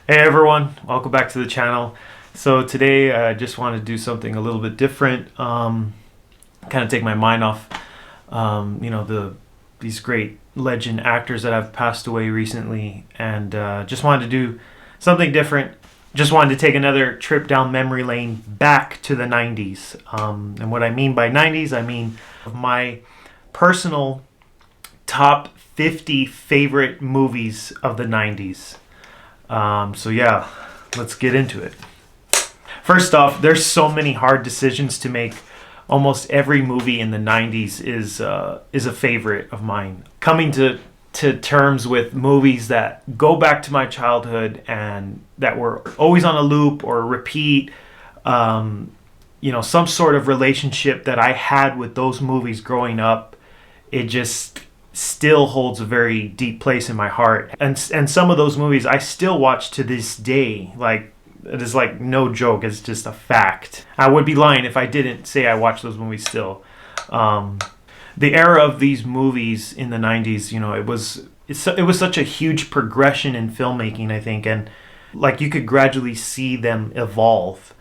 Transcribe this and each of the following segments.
Hey everyone, welcome back to the channel. So today I just want to do something a little bit different, kind of take my mind off, these great legend actors that have passed away recently, and just wanted to do something different. Just wanted to take another trip down memory lane back to the 90s. And what I mean by 90s, I mean my personal top 50 favorite movies of the 90s. So yeah, let's get into it. First off, there's so many hard decisions to make. Almost every movie in the 90s is a favorite of mine. Coming to terms with movies that go back to my childhood and that were always on a loop or repeat, some sort of relationship that I had with those movies growing up, it just still holds a very deep place in my heart. And some of those movies I still watch to this day. Like, it is like no joke, it's just a fact. I would be lying if I didn't say I watch those movies still. The era of these movies in the 90s, it was such a huge progression in filmmaking, I think, and like you could gradually see them evolve.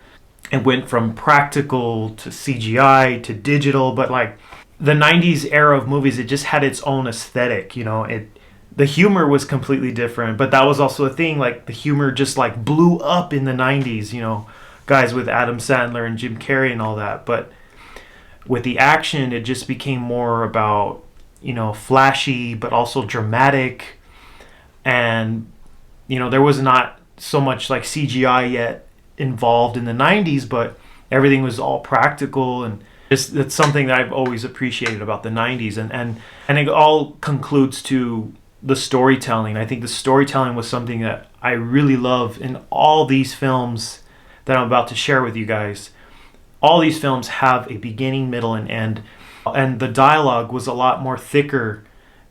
It went from practical to CGI to digital, but like the 90s era of movies, it just had its own aesthetic. The humor was completely different, but that was also a thing. Like, the humor just like blew up in the 90s, guys with Adam Sandler and Jim Carrey and all that. But with the action, it just became more about, flashy, but also dramatic. And, there was not so much like CGI yet involved in the 90s, but everything was all practical, and that's something that I've always appreciated about the 90s. And it all concludes to the storytelling. I think the storytelling was something that I really love in all these films that I'm about to share with you guys. All these films have a beginning, middle, and end. And the dialogue was a lot more thicker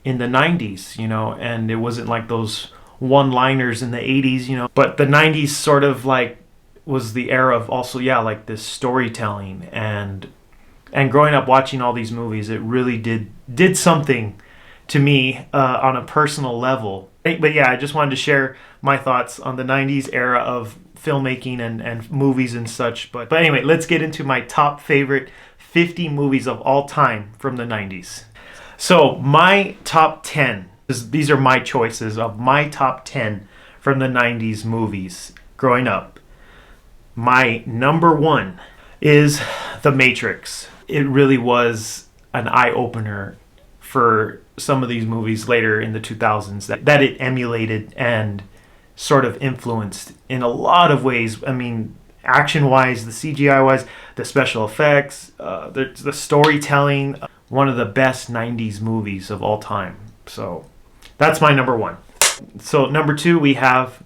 in the 90s, and it wasn't like those one-liners in the 80s, But the 90s sort of like was the era of also, like this storytelling. And growing up watching all these movies, it really did something to me on a personal level. But yeah, I just wanted to share my thoughts on the 90s era of filmmaking and movies and such. But anyway, let's get into my top favorite 50 movies of all time from the 90s. So my top 10, these are my choices of my top 10 from the 90s movies growing up. My number one is The Matrix. It really was an eye-opener for some of these movies later in the 2000s that it emulated and sort of influenced in a lot of ways. I mean, action-wise, the CGI-wise, the special effects, the storytelling. One of the best 90s movies of all time. So that's my number one. So number two, we have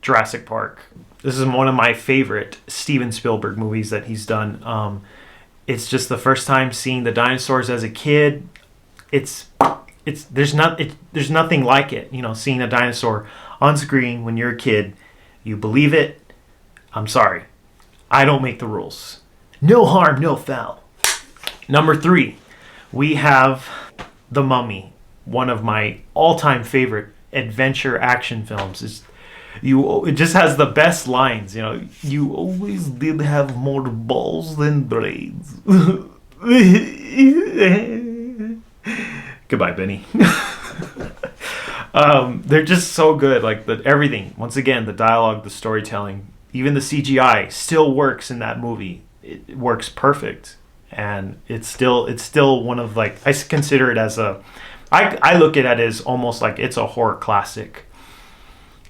Jurassic Park. This is one of my favorite Steven Spielberg movies that he's done. It's just the first time seeing the dinosaurs as a kid. There's nothing like it. Seeing a dinosaur on screen when you're a kid, you believe it. I'm sorry, I don't make the rules. No harm, no foul. Number three, we have The Mummy, one of my all-time favorite adventure action films. It just has the best lines. You always did have more balls than brains. Goodbye, Benny. They're just so good. Like everything. Once again, the dialogue, the storytelling, even the CGI still works in that movie. It works perfect, and it's still one of, like, I consider it as I look at it as almost like it's a horror classic.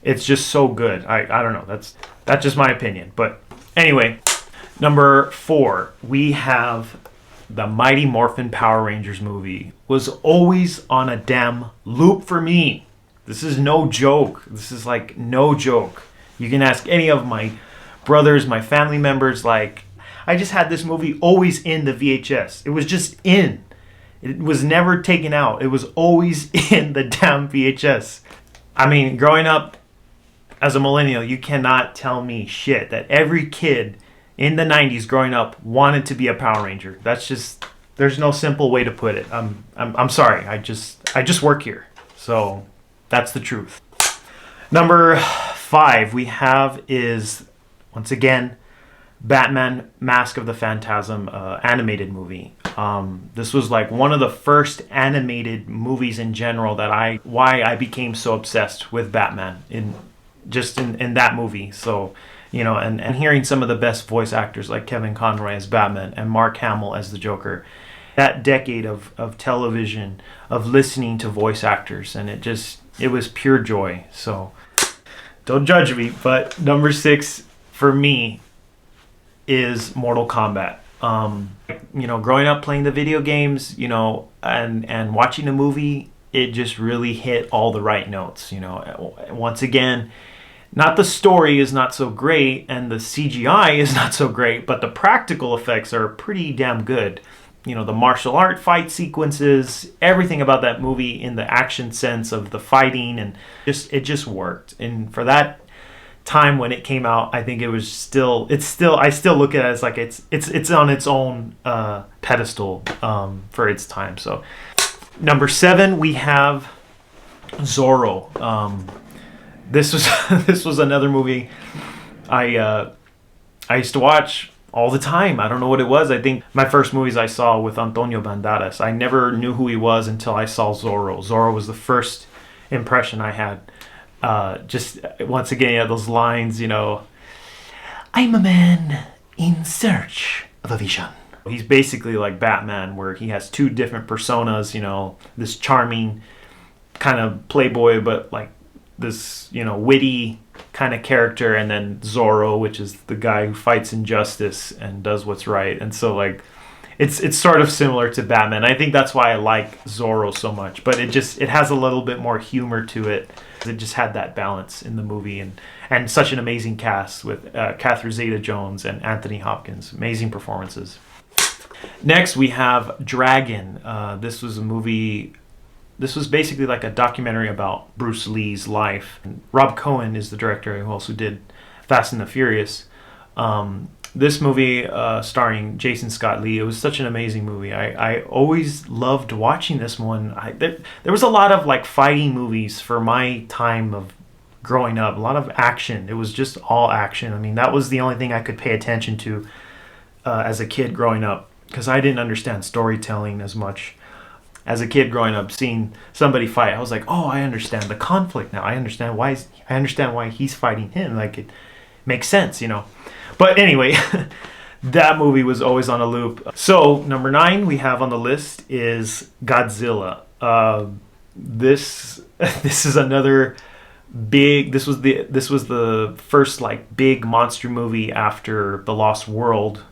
It's just so good. I don't know. That's just my opinion. But anyway, number four, we have the Mighty Morphin Power Rangers movie. Was always on a damn loop for me. This is no joke. This is like no joke. You can ask any of my brothers, my family members. Like, I just had this movie always in the VHS. It was just in. It was never taken out. It was always in the damn VHS. I mean, growing up as a millennial, you cannot tell me shit that every kid in the 90s growing up wanted to be a Power Ranger. That's just, there's no simple way to put it. I'm sorry. I just work here. So that's the truth. Number 5 we have is, once again, Batman Mask of the Phantasm animated movie. This was like one of the first animated movies in general why I became so obsessed with Batman in that movie. So, and hearing some of the best voice actors like Kevin Conroy as Batman and Mark Hamill as the Joker. That decade of television, of listening to voice actors, and it was pure joy. So don't judge me, but number 6 for me is Mortal Kombat. Growing up playing the video games, and watching the movie, it just really hit all the right notes. Once again, not the story is not so great and the CGI is not so great, but the practical effects are pretty damn good. The martial art fight sequences, everything about that movie in the action sense of the fighting, and it just worked. And for that time when it came out, I think I still look at it as like it's on its own pedestal for its time. So number 7 we have Zorro. This was another movie I used to watch all the time. I don't know what it was. I think my first movies I saw with Antonio Banderas. I never knew who he was until I saw Zorro. Zorro was the first impression I had. Just once again, those lines, I'm a man in search of a vision. He's basically like Batman, where he has 2 different personas, this charming kind of playboy, but like this, witty kind of character, and then Zorro, which is the guy who fights injustice and does what's right. And so like it's sort of similar to Batman. I think that's why I like Zorro so much, but it has a little bit more humor to it. It just had that balance in the movie, and such an amazing cast with Catherine Zeta-Jones and Anthony Hopkins. Amazing performances. Next we have Dragon. This was a movie. This was basically like a documentary about Bruce Lee's life. And Rob Cohen is the director who also did Fast and the Furious. This movie, starring Jason Scott Lee, it was such an amazing movie. I always loved watching this one. There was a lot of like fighting movies for my time of growing up. A lot of action. It was just all action. I mean, that was the only thing I could pay attention to as a kid growing up, because I didn't understand storytelling as much. As a kid growing up, seeing somebody fight, I was like, "Oh, I understand the conflict now. I understand why he's fighting him. Like, it makes sense, But anyway, that movie was always on a loop. So number 9 we have on the list is Godzilla. This is another big. This was the first like big monster movie after The Lost World,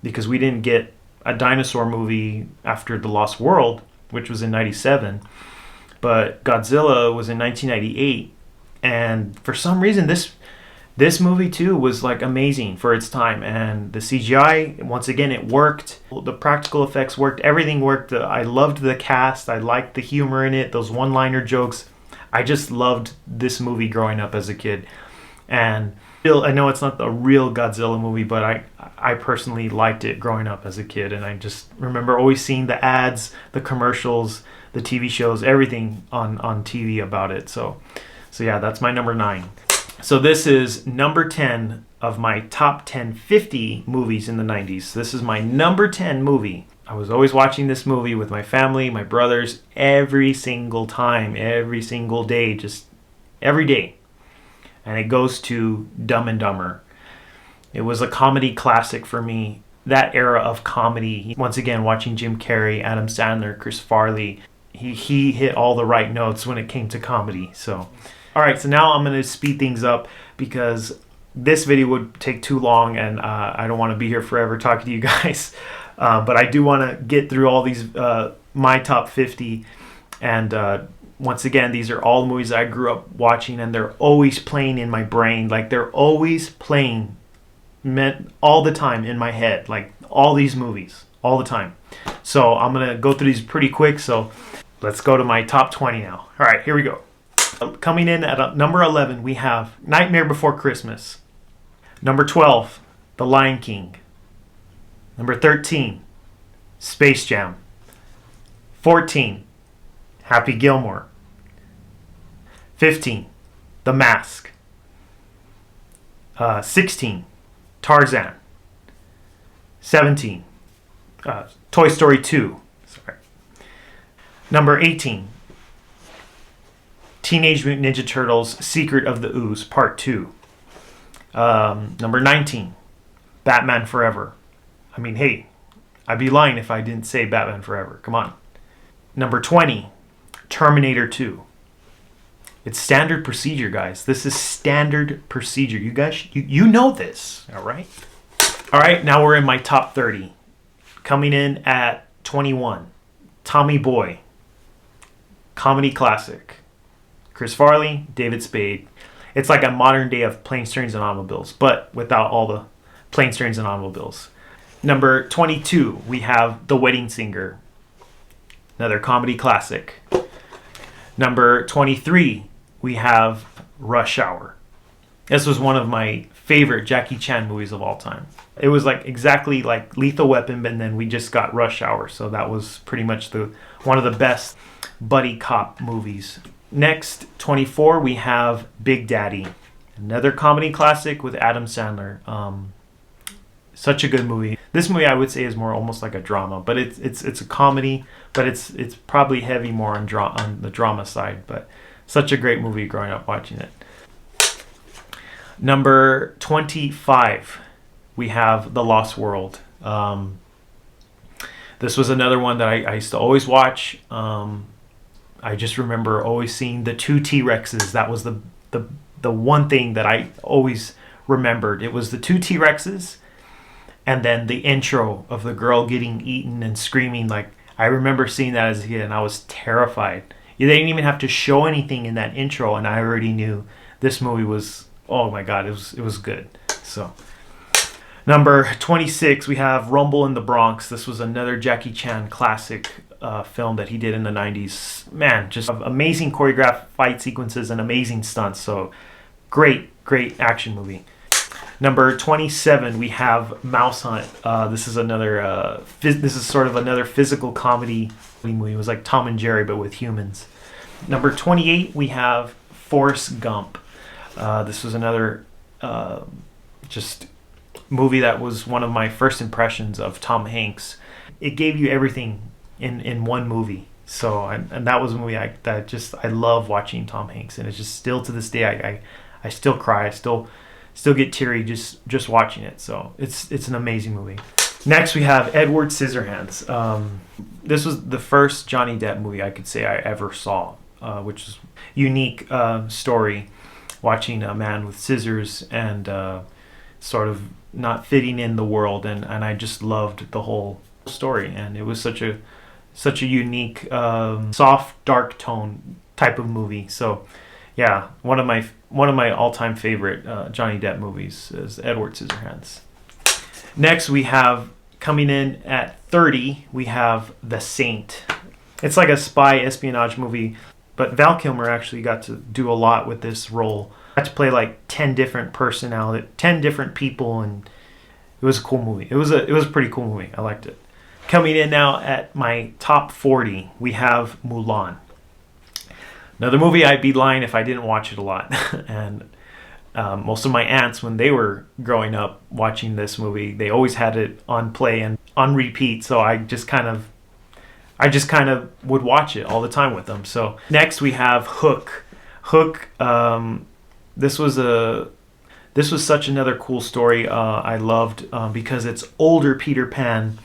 because we didn't get a dinosaur movie after The Lost World, which was in 97, but Godzilla was in 1998, and for some reason this movie too was like amazing for its time, and the CGI, once again, it worked. The practical effects worked. Everything worked. I loved the cast. I liked the humor in it. Those one-liner jokes. I just loved this movie growing up as a kid, and I know it's not the real Godzilla movie, but I personally liked it growing up as a kid, and I just remember always seeing the ads, the commercials, the TV shows, everything on TV about it. So yeah, that's my number 9. So this is number 10 of my top 50 movies in the 90s. This is my number 10 movie. I was always watching this movie with my family, my brothers, every single time, every single day, just every day. And it goes to Dumb and Dumber. It was a comedy classic for me. That era of comedy. Once again, watching Jim Carrey, Adam Sandler, Chris Farley. He hit all the right notes when it came to comedy. So, all right. So now I'm going to speed things up because this video would take too long, and I don't want to be here forever talking to you guys. But I do want to get through all these my top 50, and once again, these are all movies I grew up watching, and they're always playing in my brain. Like, they're always playing all the time in my head. Like, all these movies, all the time. So I'm going to go through these pretty quick. So let's go to my top 20 now. All right, here we go. Coming in at number 11, we have Nightmare Before Christmas. Number 12, The Lion King. Number 13, Space Jam. 14, Happy Gilmore. 15, The Mask. 16, Tarzan. 17, Toy Story 2. Sorry. Number 18, Teenage Mutant Ninja Turtles: Secret of the Ooze Part 2. Number 19, Batman Forever. I mean, hey, I'd be lying if I didn't say Batman Forever. Come on. Number 20, Terminator 2. It's standard procedure, guys. This is standard procedure. You guys, you know this, all right? All right, now we're in my top 30. Coming in at 21, Tommy Boy. Comedy classic. Chris Farley, David Spade. It's like a modern day of Planes, Trains, and Automobiles, but without all the Planes, Trains, and Automobiles. Number 22, we have The Wedding Singer. Another comedy classic. Number 23, we have Rush Hour. This was one of my favorite Jackie Chan movies of all time. It was like exactly like Lethal Weapon, and then we just got Rush Hour, so that was pretty much one of the best buddy cop movies. Next, 24, we have Big Daddy. Another comedy classic with Adam Sandler. Such a good movie. This movie I would say is more almost like a drama, but it's a comedy, but it's probably heavy more on the drama side. But such a great movie growing up watching it. Number 25, we have The Lost World. This was another one that I used to always watch. I just remember always seeing the two T-Rexes. That was the one thing that I always remembered. It was the two T-Rexes, and then the intro of the girl getting eaten and screaming. Like, I remember seeing that as a kid, and I was terrified. They didn't even have to show anything in that intro, and I already knew this movie was, oh my God, it was good. So, number 26, we have Rumble in the Bronx. This was another Jackie Chan classic film that he did in the 90s. Man, just amazing choreographed fight sequences and amazing stunts. So, great action movie. Number 27, we have Mouse Hunt. This is another. This is sort of another physical comedy movie. It was like Tom and Jerry, but with humans. Number 28, we have Forrest Gump. This was another just movie that was one of my first impressions of Tom Hanks. It gave you everything in one movie. So, and that was a movie I love watching Tom Hanks, and it's just still to this day I still cry. I still get teary just watching it. So it's an amazing movie. Next, we have Edward Scissorhands. This was the first Johnny Depp movie I could say I ever saw, which is unique story, watching a man with scissors and sort of not fitting in the world, and I just loved the whole story, and it was such a unique, soft, dark tone type of movie. So, yeah, one of my all-time favorite Johnny Depp movies is Edward Scissorhands. Next, we have, coming in at 30, we have The Saint. It's like a spy espionage movie, but Val Kilmer actually got to do a lot with this role. Got to play like 10 different personalities, 10 different people, and it was a cool movie. It was a pretty cool movie. I liked it. Coming in now at my top 40, we have Mulan. Another movie I'd be lying if I didn't watch it a lot. And most of my aunts, when they were growing up watching this movie, they always had it on play and on repeat. So I just kind of would watch it all the time with them. So next we have Hook. Hook. This was such another cool story. I loved because it's older Peter Pan.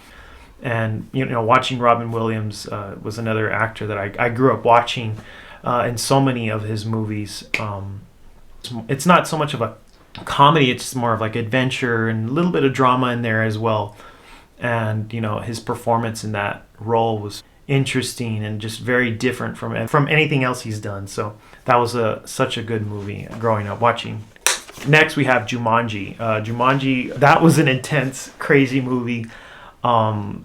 And, watching Robin Williams was another actor that I grew up watching in so many of his movies. It's not so much of a comedy, it's more of like adventure and a little bit of drama in there as well. And, his performance in that role was interesting and just very different from anything else he's done. So that was such a good movie growing up watching. Next, we have Jumanji. Jumanji, that was an intense, crazy movie.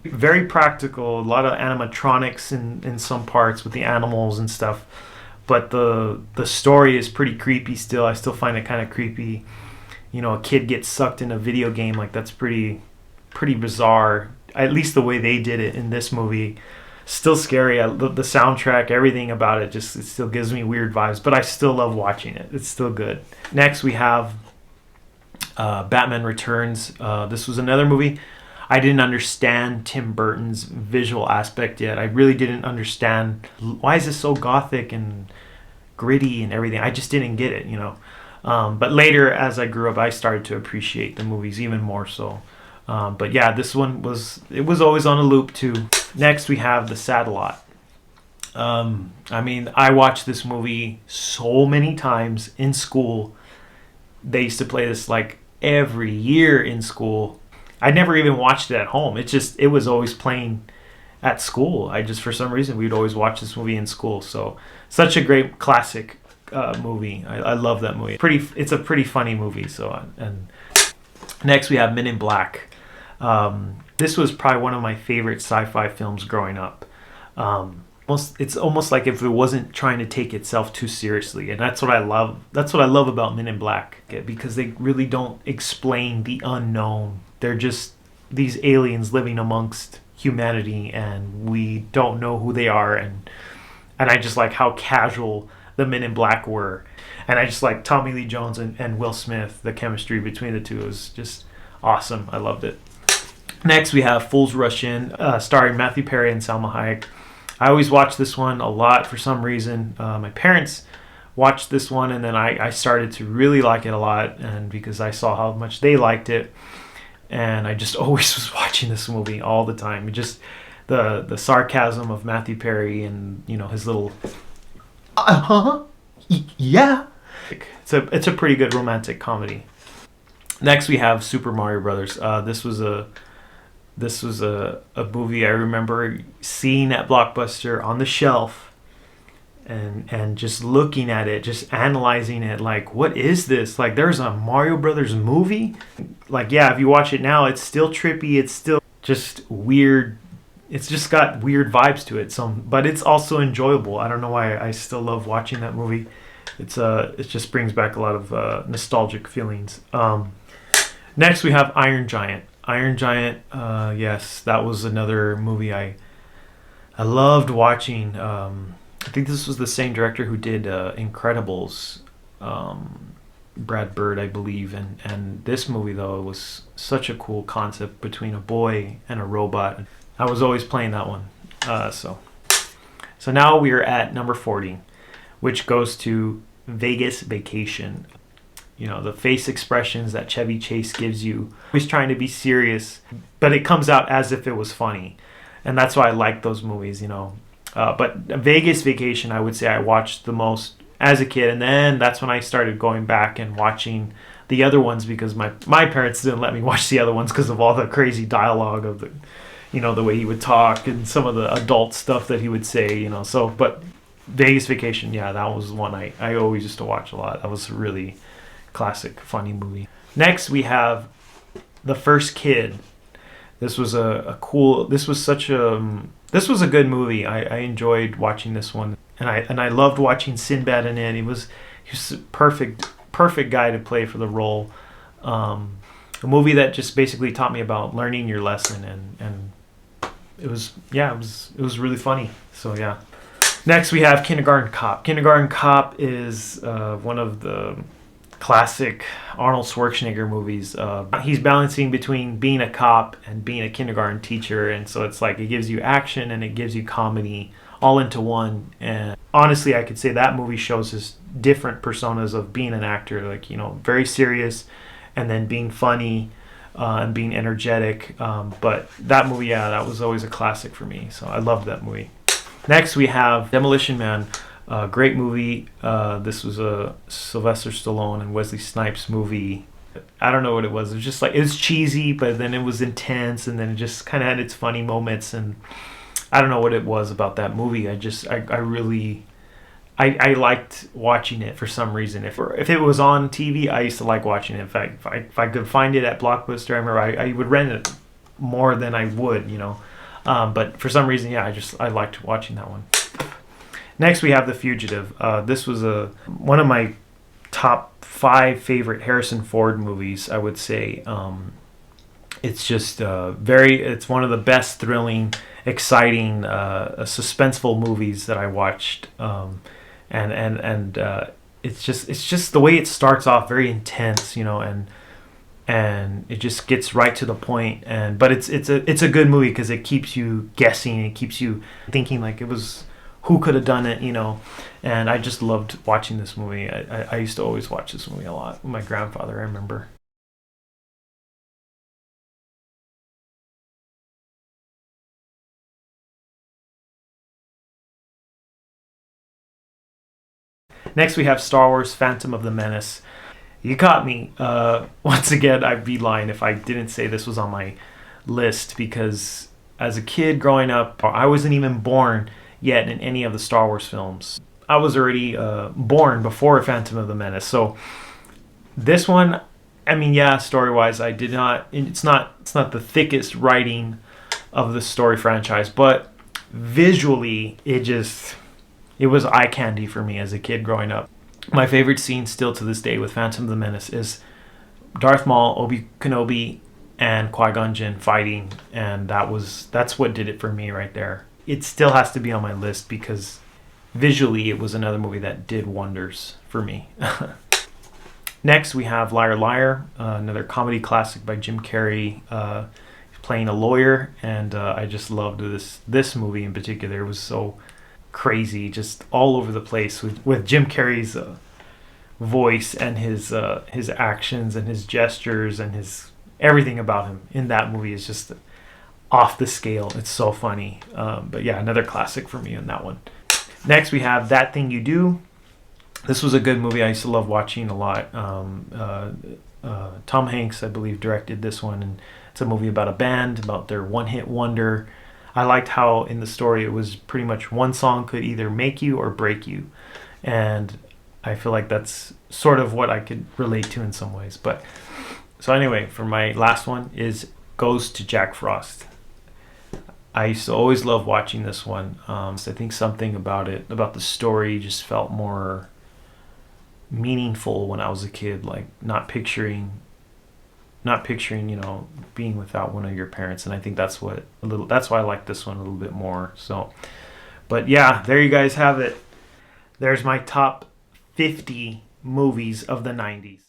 Very practical, a lot of animatronics in some parts with the animals and stuff, but the story is pretty creepy still. I still find it kind of creepy. A kid gets sucked in a video game, like that's pretty bizarre, at least the way they did it in this movie. Still scary. The soundtrack, everything about it it still gives me weird vibes, but I still love watching it. It's still good. Next we have Batman Returns. This was another movie. I didn't understand Tim Burton's visual aspect yet. I really didn't understand why is this so gothic and gritty and everything. I just didn't get it, you know. But later, as I grew up, I started to appreciate the movies even more so. But yeah, this one was always on a loop too. Next, we have The Sandlot. I mean, I watched this movie so many times in school. They used to play this like every year in school. I never even watched it at home. It was always playing at school. For some reason, we'd always watch this movie in school. So, such a great classic movie. I love that movie. It's a pretty funny movie. So, and next we have Men in Black. This was probably one of my favorite sci-fi films growing up. It's almost like if it wasn't trying to take itself too seriously, and that's what I love. That's what I love about Men in Black, because they really don't explain the unknown. They're just these aliens living amongst humanity, and we don't know who they are. And I just like how casual the Men in Black were, and I just like Tommy Lee Jones and Will Smith. The chemistry between the two was just awesome. I loved it. Next, we have Fools Rush In, starring Matthew Perry and Salma Hayek. I always watch this one a lot for some reason. My parents watched this one, and then I started to really like it a lot, and because I saw how much they liked it, and I just always was watching this movie all the time. Just the sarcasm of Matthew Perry, and you know his little yeah. It's a pretty good romantic comedy. Next, we have Super Mario Brothers. This was a movie I remember seeing at Blockbuster on the shelf, and just looking at it, just analyzing it, like, what is this? Like, there's a Mario Brothers movie? Like, yeah, if you watch it now, it's still trippy, it's still just weird. It's just got weird vibes to it. But it's also enjoyable. I don't know why I still love watching that movie. It just brings back a lot of nostalgic feelings. Next, we have Iron Giant. Iron Giant, yes, that was another movie I loved watching. I think this was the same director who did Incredibles, Brad Bird, I believe. And this movie, though, was such a cool concept between a boy and a robot. I was always playing that one. So now we are at number 40, which goes to Vegas Vacation. You know, the face expressions that Chevy Chase gives you. He's trying to be serious, but it comes out as if it was funny. And that's why I like those movies, you know. But Vegas Vacation, I would say I watched the most as a kid. And then that's when I started going back and watching the other ones, because my parents didn't let me watch the other ones because of all the crazy dialogue of the way he would talk and some of the adult stuff that he would say, you know. So, but Vegas Vacation, yeah, that was one I always used to watch a lot. That was really classic funny movie. Next, we have The First Kid. This was this was a good movie. I enjoyed watching this one, and I loved watching Sinbad in it. He was a perfect guy to play for the role. A movie that just basically taught me about learning your lesson, and it was really funny. So yeah. Next, we have Kindergarten Cop. Kindergarten Cop is one of the classic Arnold Schwarzenegger movies. He's balancing between being a cop and being a kindergarten teacher, and so it's like it gives you action and it gives you comedy all into one. And honestly, I could say that movie shows his different personas of being an actor, like, you know, very serious and then being funny and being energetic. But that movie, yeah, that was always a classic for me, so I loved that movie. Next, we have Demolition Man. Great movie. This was a Sylvester Stallone and Wesley Snipes movie. I don't know what it was. It was just like, it was cheesy, but then it was intense, and then it just kind of had its funny moments. And I don't know what it was about that movie. I liked watching it for some reason. If it was on TV, I used to like watching it. In fact, if I could find it at Blockbuster, I remember I would rent it more than I would, you know. But for some reason, yeah, I liked watching that one. Next, we have The Fugitive. This was one of my top 5 favorite Harrison Ford movies, I would say. It's just it's one of the best thrilling, exciting, suspenseful movies that I watched. And it's just the way it starts off, very intense, you know, and and it just gets right to the point. And but it's a good movie because it keeps you guessing, it keeps you thinking like it was who could have done it, you know. And I just loved watching this movie. I used to always watch this movie a lot with my grandfather, I remember. Next we have Star Wars Phantom of the Menace. You caught me. Once again, I'd be lying if I didn't say this was on my list, because as a kid growing up, I wasn't even born yet in any of the Star Wars films. I was already born before Phantom of the Menace. So this one, I mean, yeah, story wise, I did not. It's not the thickest writing of the story franchise, but visually, it was eye candy for me as a kid growing up. My favorite scene still to this day with Phantom of the Menace is Darth Maul, Obi Kenobi, and Qui-Gon Jinn fighting, and that's what did it for me right there. It still has to be on my list because visually it was another movie that did wonders for me. Next we have Liar Liar, another comedy classic by Jim Carrey, playing a lawyer, and I just loved this movie in particular. It was so crazy, just all over the place with Jim Carrey's voice and his actions and his gestures and his everything about him in that movie is just off the scale. It's so funny. But yeah, another classic for me on that one. Next we have That Thing You Do. This was a good movie I used to love watching a lot. Tom Hanks, I believe, directed this one, and it's a movie about a band, about their one-hit wonder. I liked how in the story it was pretty much one song could either make you or break you. And I feel like that's sort of what I could relate to in some ways. But so anyway, for my last one is Goes to Jack Frost. I used to always love watching this one. I think something about it, about the story, just felt more meaningful when I was a kid, like not picturing, being without one of your parents. And I think that's why I like this one a little bit more. So, but yeah, there you guys have it. There's my top 50 movies of the 90s.